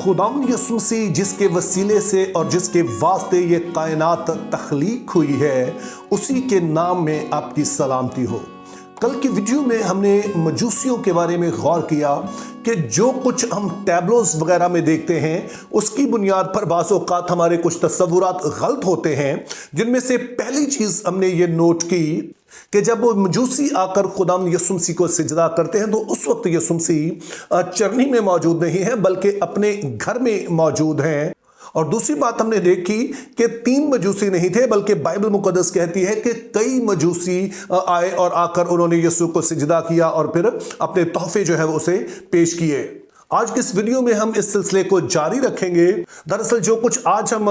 खुदाम यसू मसीह जिसके वसीले से और जिसके वास्ते ये कायनात तख्लीक हुई है, उसी के नाम में आपकी सलामती हो। कल की वीडियो में हमने मजूसियों के बारे में गौर किया कि जो कुछ हम टैबलोस वगैरह में देखते हैं उसकी बुनियाद पर बाज़ औक़ात हमारे कुछ तस्वुरात गलत होते हैं। जिनमें से पहली चीज़ हमने ये नोट की कि जब वो मजूसी आकर खुदाम यसू मसीह को सिजदा करते हैं तो उस वक्त यसू मसीह चरनी में मौजूद नहीं है बल्कि अपने घर में मौजूद हैं। और दूसरी बात हमने देखी कि 3 मजूसी नहीं थे बल्कि बाइबल मुकद्दस कहती है कि कई मजूसी आए और आकर उन्होंने यीशु को सिजदा किया और फिर अपने तोहफे जो है वो उसे पेश किए। आज के इस वीडियो में हम इस सिलसिले को जारी रखेंगे। दरअसल जो कुछ आज हम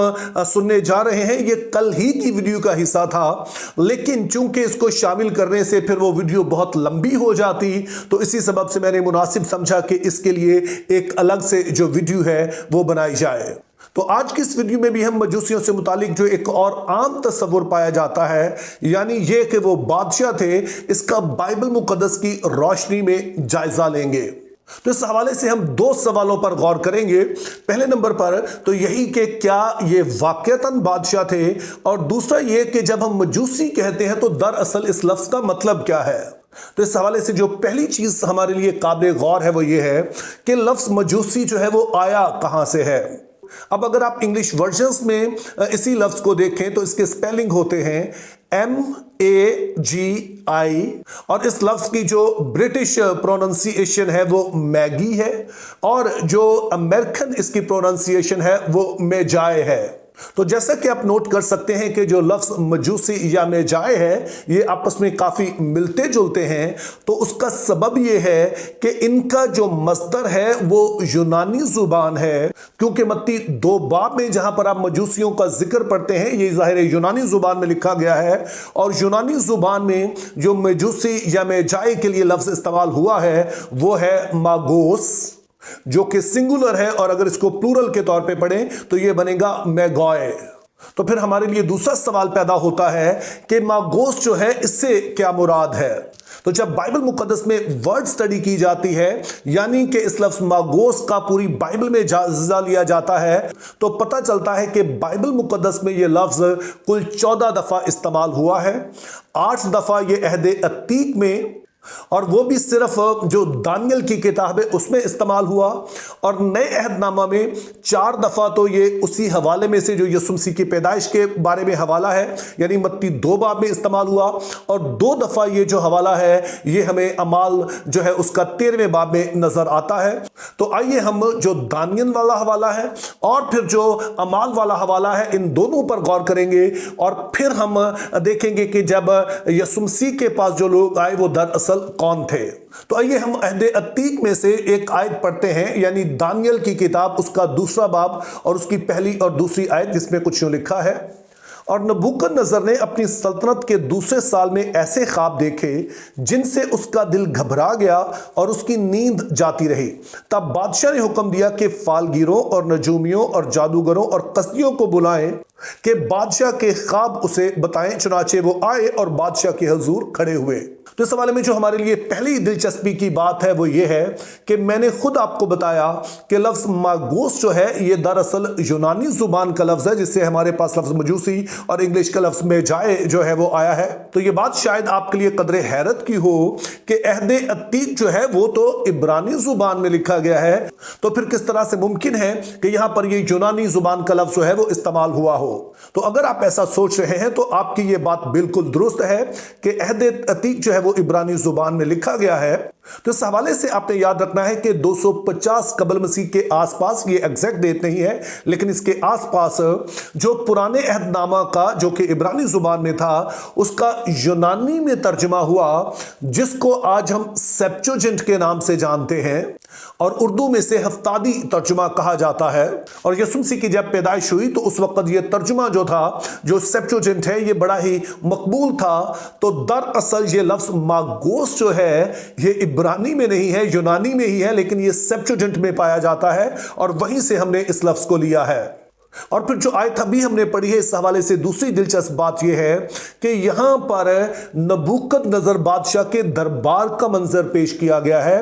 सुनने जा रहे हैं ये कल ही की वीडियो का हिस्सा था, लेकिन चूंकि इसको शामिल करने से फिर वो वीडियो बहुत लंबी हो जाती, तो इसी सबब से मैंने मुनासिब समझा कि इसके लिए एक अलग से जो वीडियो है वो बनाई जाए। तो आज की इस वीडियो में भी हम मजूसियों से मुतालिक जो एक और आम तस्वुर पाया जाता है, यानी ये कि वो बादशाह थे, इसका बाइबल मुकद्दस की रोशनी में जायजा लेंगे। तो इस हवाले से हम 2 सवालों पर गौर करेंगे। पहले नंबर पर तो यही कि क्या ये वाकईतन बादशाह थे, और दूसरा ये कि जब हम मजूसी कहते हैं तो दरअसल इस लफ्ज का मतलब क्या है। तो इस हवाले से जो पहली चीज हमारे लिए काबिल गौर है वो ये है कि लफ्ज मजूसी जो है वो आया कहां से है। अब अगर आप इंग्लिश वर्जन्स में इसी लफ्ज को देखें तो इसके स्पेलिंग होते हैं MAGI, और इस लफ्ज की जो ब्रिटिश प्रोनाउंसिएशन है वो मैगी है, और जो अमेरिकन इसकी प्रोनाउंसिएशन है वो मेजाए है। तो जैसा कि आप नोट कर सकते हैं कि जो लफ्ज मजूसी या मेजाए है ये आपस में काफी मिलते जुलते हैं। तो उसका सबब ये है कि इनका जो मस्दर है वो यूनानी जुबान है, क्योंकि मत्ती 2 बाब में जहां पर आप मजूसियों का जिक्र पढ़ते हैं ये जाहिर यूनानी जुबान में लिखा गया है, और यूनानी जुबान में जो मजूसी या मेजाए के लिए लफ्ज इस्तेमाल हुआ है वो है मागोस, जो कि सिंगुलर है, और अगर इसको प्लूरल के तौर पे पढ़ें तो ये बनेगा मैगॉय। तो फिर हमारे लिए दूसरा सवाल पैदा होता है कि मागोस जो है इससे क्या मुराद है। तो जब बाइबल मुकद्दस में वर्ड स्टडी की जाती है, यानी कि इस लफ्ज मागोस का पूरी बाइबल में जायजा लिया जाता है, तो पता चलता है कि बाइबल मुकद्दस में यह लफ्ज कुल 14 दफा इस्तेमाल हुआ है। 8 दफा यह अहदे अतीक में, और वो भी सिर्फ जो दानियल की किताब है उसमें इस्तेमाल हुआ, और नए अहदनामा में 4 दफा तो ये उसी हवाले में से जो यीशु मसीह की पैदाइश के बारे में हवाला है, यानी मत्ती 2 बाब में इस्तेमाल हुआ, और 2 दफा ये जो हवाला है ये हमें अमाल जो है उसका 13वें बाब में नजर आता है। तो आइए हम जो दानियल वाला हवाला है और फिर जो अमाल वाला हवाला है इन दोनों पर गौर करेंगे, और फिर हम देखेंगे कि जब यीशु मसीह के पास जो लोग आए वो दरअसल कौन थे। तो आइए हम अहदे अतीक में से एक आयत पढ़ते हैं, यानी दानियल की किताब उसका 2 बाब और उसकी पहली और दूसरी आयत, जिसमें कुछ यूं लिखा है। और नबूकदनेस्सर ने अपनी सल्तनत के दूसरे साल में ऐसे ख्वाब देखे जिनसे उसका दिल घबरा गया और उसकी नींद जाती रही। तब बादशाह ने हुक्म दिया कि फालगिरों और नजूमियों और जादूगरों और कसदियों को बुलाएं कि बादशाह के ख्वाब उसे बताएं। चुनाचे वो आए और बादशाह के हुजूर खड़े हुए। तो इस हवाले में जो हमारे लिए पहली दिलचस्पी की बात है वो ये है कि मैंने खुद आपको बताया कि लफ्ज मागोस जो है ये दरअसल यूनानी जुबान का लफ्ज है, जिससे हमारे पास लफ्ज मजूसी और इंग्लिश का लफ्ज मेजाए जो है वो आया है। तो ये बात शायद आपके लिए कदरे हैरत की हो कि अहदे अतीक जो है वो तो इब्रानी जुबान में लिखा गया है, तो फिर किस तरह से मुमकिन है कि यहां पर ये यूनानी जुबान का लफ्ज जो है वो इस्तेमाल हुआ हो। तो अगर आप ऐसा सोच रहे हैं तो आपकी ये बात बिल्कुल दुरुस्त है कि अहदे अतीक जो है वो इब्रानी जुबान में लिखा गया है। तो इस हवाले से आपने याद रखना है कि 250 कबल मसीह के आसपास, ये एग्जैक्ट डेट नहीं है लेकिन इसके आसपास जो पुराने अहदनामा का जो कि इब्रानी जुबान में था उसका यूनानी में तर्जमा हुआ, जिसको आज हम सेप्चुजिंट के नाम से जानते हैं, और उर्दू में से हफ्तादी तर्जुमा कहा जाता है। और यीशु मसीह की जब पैदाइश हुई तो उस वक्त ये तर्जुमा जो था, जो सेप्चुजिंट है, ये बड़ा ही मकबूल था। तो दरअसल ये लफ्ज मागोस जो है ये इब्रानी में नहीं है, यूनानी में ही है, लेकिन ये सेप्चुजिंट में पाया जाता है, और वहीं से हमने इस लफ्ज को लिया है। और फिर जो आयत अभी हमने पढ़ी है इस हवाले से दूसरी दिलचस्प बात यह है कि यहां पर नबूकदनेस्सर बादशाह के दरबार का मंजर पेश किया गया है।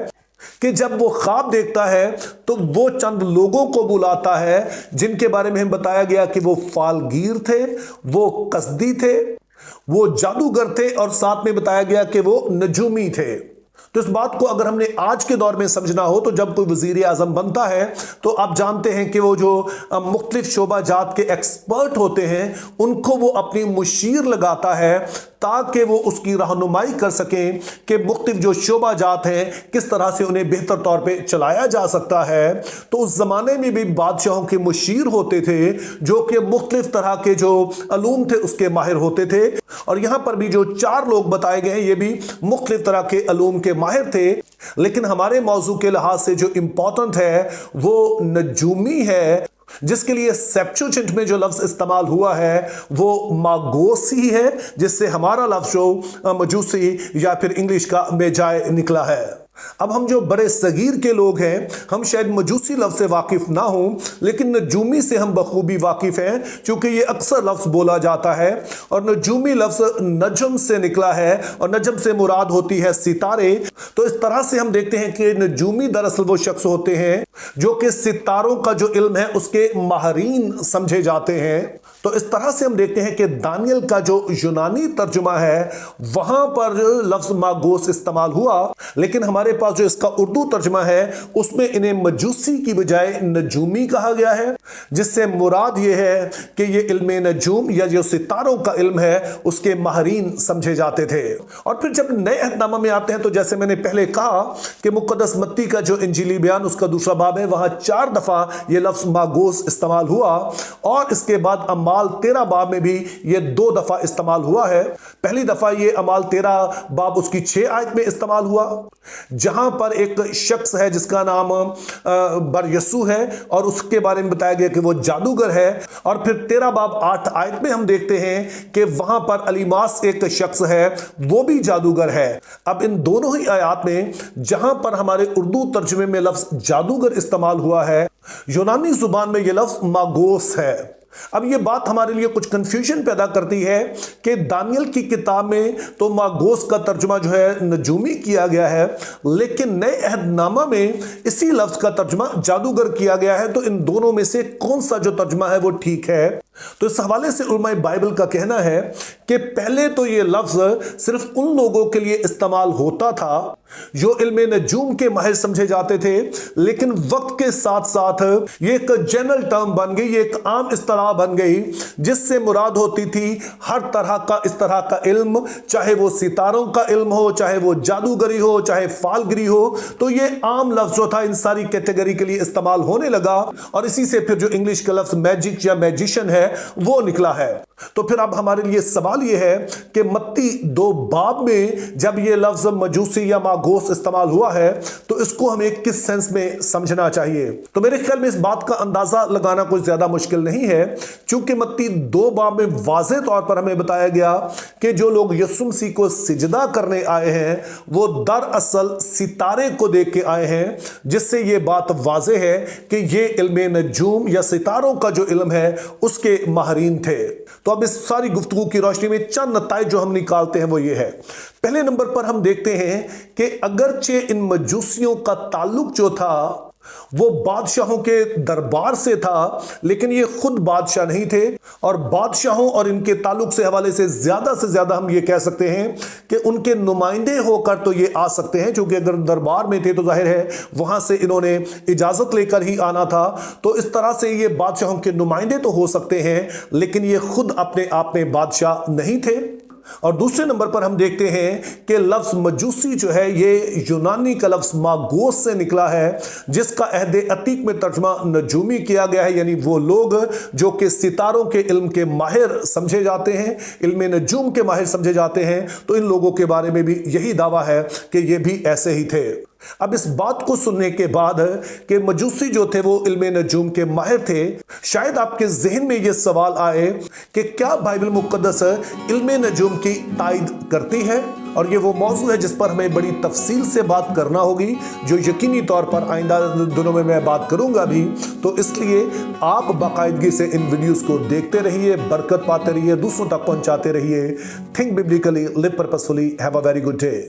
कि जब वो ख्वाब देखता है तो वो चंद लोगों को बुलाता है जिनके बारे में हमें बताया गया कि वो फालगीर थे, वो कसदी थे, वो जादूगर थे और साथ में बताया गया कि वो नजूमी थे। तो इस बात को अगर हमने आज के दौर में समझना हो तो जब कोई वजीर आजम बनता है तो आप जानते हैं कि वो जो मुख्तलिफ शोबा जात के एक्सपर्ट होते हैं उनको वो अपनी मुशीर लगाता है ताकि वो उसकी रहनुमाई कर सकें कि मुख्तलिफ जो शोबा जात हैं किस तरह से उन्हें बेहतर तौर पे चलाया जा सकता है। तो उस ज़माने में भी बादशाहों के मुशीर होते थे जो कि मुख्तलिफ तरह के जो अलूम थे उसके माहिर होते थे, और यहाँ पर भी जो 4 लोग बताए गए हैं ये भी मुख्तलिफ तरह के अलूम के माहिर थे। लेकिन हमारे मौजू के लिहाज से जो इंपॉर्टेंट है वो नजूमी है, जिसके लिए सेप्चुएंट में जो लफ्ज इस्तेमाल हुआ है वो मागोस ही है, जिससे हमारा लफ्ज जो मजूसी या फिर इंग्लिश का मेजाय निकला है। अब हम जो बड़े सगीर के लोग हैं हम शायद मजूसी लफ्ज से वाकिफ ना हो, लेकिन नजूमी से हम बखूबी वाकिफ हैं क्योंकि ये अक्सर लफ्ज बोला जाता है। और नजूमी लफ्ज नजम से निकला है और नजम से मुराद होती है सितारे। तो इस तरह से हम देखते हैं कि नजूमी दरअसल वो शख्स होते हैं जो कि सितारों का जो इल्म है उसके माहरीन समझे जाते हैं। तो इस तरह से हम देखते हैं कि दानियल का जो यूनानी तर्जुमा है वहां पर लफ्ज मागोस इस्तेमाल हुआ, लेकिन हमारे पास जो इसका उर्दू तर्जुमा है उसमें इन्हें मजूसी की बजाय नजूमी कहा गया है, जिससे मुराद ये है कि ये इल्म नजूम या जो सितारों का इल्म है उसके माहरीन समझे जाते थे। और फिर जब नए अहदनामा में आते हैं तो जैसे मैंने पहले कहा कि मुक़द्दस मत्ती का जो इंजीली बयान उसका दूसरा बाब है वहां 4 दफा ये लफ्ज मागोस इस्तेमाल हुआ, और इसके बाद अमाल 13 बाब में भी ये 2 दफा इस्तेमाल हुआ है। पहली दफा ये अमाल 13 बाब उसकी 6 आयत में इस्तेमाल हुआ जहां पर एक शख्स है जिसका नाम बरयसू है और उसके बारे में बताया गया कि वो जादूगर है। और फिर 13 बाब 8 आयत में हम देखते हैं कि वहां पर अलीमास एक शख्स है वो भी जादूगर है। अब इन दोनों ही आयत में जहां पर हमारे उर्दू तर्जुमे में लफ्ज जादूगर इस्तेमाल हुआ है, यूनानी जुबान में यह लफ्ज मागोस है। अब ये बात हमारे लिए कुछ कंफ्यूजन पैदा करती है कि दानियल की किताब में तो मागोस का तर्जुमा जो है नजूमी किया गया है, लेकिन नए अहदनामा में इसी लफ्ज का तर्जुमा जादूगर किया गया है। तो इन दोनों में से कौन सा जो तर्जुमा है वो ठीक है? तो इस हवाले से उलमाए बाइबल का कहना है कि पहले तो ये लफ्ज सिर्फ उन लोगों के लिए इस्तेमाल होता था जो इल्म नजूम के माहिर समझे जाते थे, लेकिन वक्त के साथ साथ ये एक जनरल टर्म बन गई, ये एक आम इस्तिलाह बन गई जिससे मुराद होती थी हर तरह का इस तरह का इल्म, चाहे वो सितारों का इल्म हो, चाहे वो जादूगरी हो, चाहे फालगिरी हो। तो ये आम लफ्ज जो था इन सारी कैटेगरी के लिए इस्तेमाल होने लगा, और इसी से फिर जो इंग्लिश का लफ्ज मैजिक या मैजिशियन है वो निकला है। तो फिर अब हमारे लिए सवाल यह है कि मत्ती 2 बाब में जब यह लफ्ज मजूसी या मागोस इस्तेमाल हुआ है तो इसको हमें किस सेंस में समझना चाहिए? तो मेरे ख्याल में इस बात का अंदाजा लगाना कुछ ज्यादा मुश्किल नहीं है, क्योंकि मत्ती 2 बाब में वाज़े तौर पर हमें बताया गया कि जो लोग यीशु मसीह को सिजदा करने आए हैं वो दरअसल सितारे को देख के आए हैं, जिससे यह बात वाज़े है कि यह इल्म नजूम या सितारों का जो इल्म है उसके माहरीन थे। तो अब इस सारी गुफ्तगू की रोशनी में चंद नताइज जो हम निकालते हैं वो ये है। पहले नंबर पर हम देखते हैं कि अगरचे इन मजूसियों का ताल्लुक जो था वो बादशाहों के दरबार से था, लेकिन ये खुद बादशाह नहीं थे, और बादशाहों और इनके ताल्लुक से हवाले से ज्यादा हम ये कह सकते हैं कि उनके नुमाइंदे होकर तो ये आ सकते हैं, क्योंकि अगर दरबार में थे तो जाहिर है वहां से इन्होंने इजाजत लेकर ही आना था। तो इस तरह से ये बादशाहों के नुमाइंदे तो हो सकते हैं, लेकिन ये खुद अपने आप में बादशाह नहीं थे। और दूसरे नंबर पर हम देखते हैं कि लफ्ज मजूसी जो है ये यूनानी का लफ्ज मागोस से निकला है, जिसका अहदे अतीक में तर्जुमा नजूमी किया गया है, यानी वो लोग जो कि सितारों के इल्म के माहिर समझे जाते हैं, इल्म नजूम के माहिर समझे जाते हैं। तो इन लोगों के बारे में भी यही दावा है कि ये भी ऐसे ही थे। अब इस बात को सुनने के बाद कि मजूसी जो थे वो इल्म नजूम के माहिर थे, शायद आपके जहन में यह सवाल आए कि क्या बाइबल मुक़द्दस इल्म नजूम की तायद करती है? और ये वो मौजू है जिस पर हमें बड़ी तफसील से बात करना होगी, जो यकीनी तौर पर आइंदा दिनों में मैं बात करूंगा भी। तो इसलिए आप बाकायदगी से इन वीडियोस को देखते रहिए, बरकत पाते रहिए, दूसरों तक पहुंचाते रहिए। Think biblically, live purposefully, have a very good day.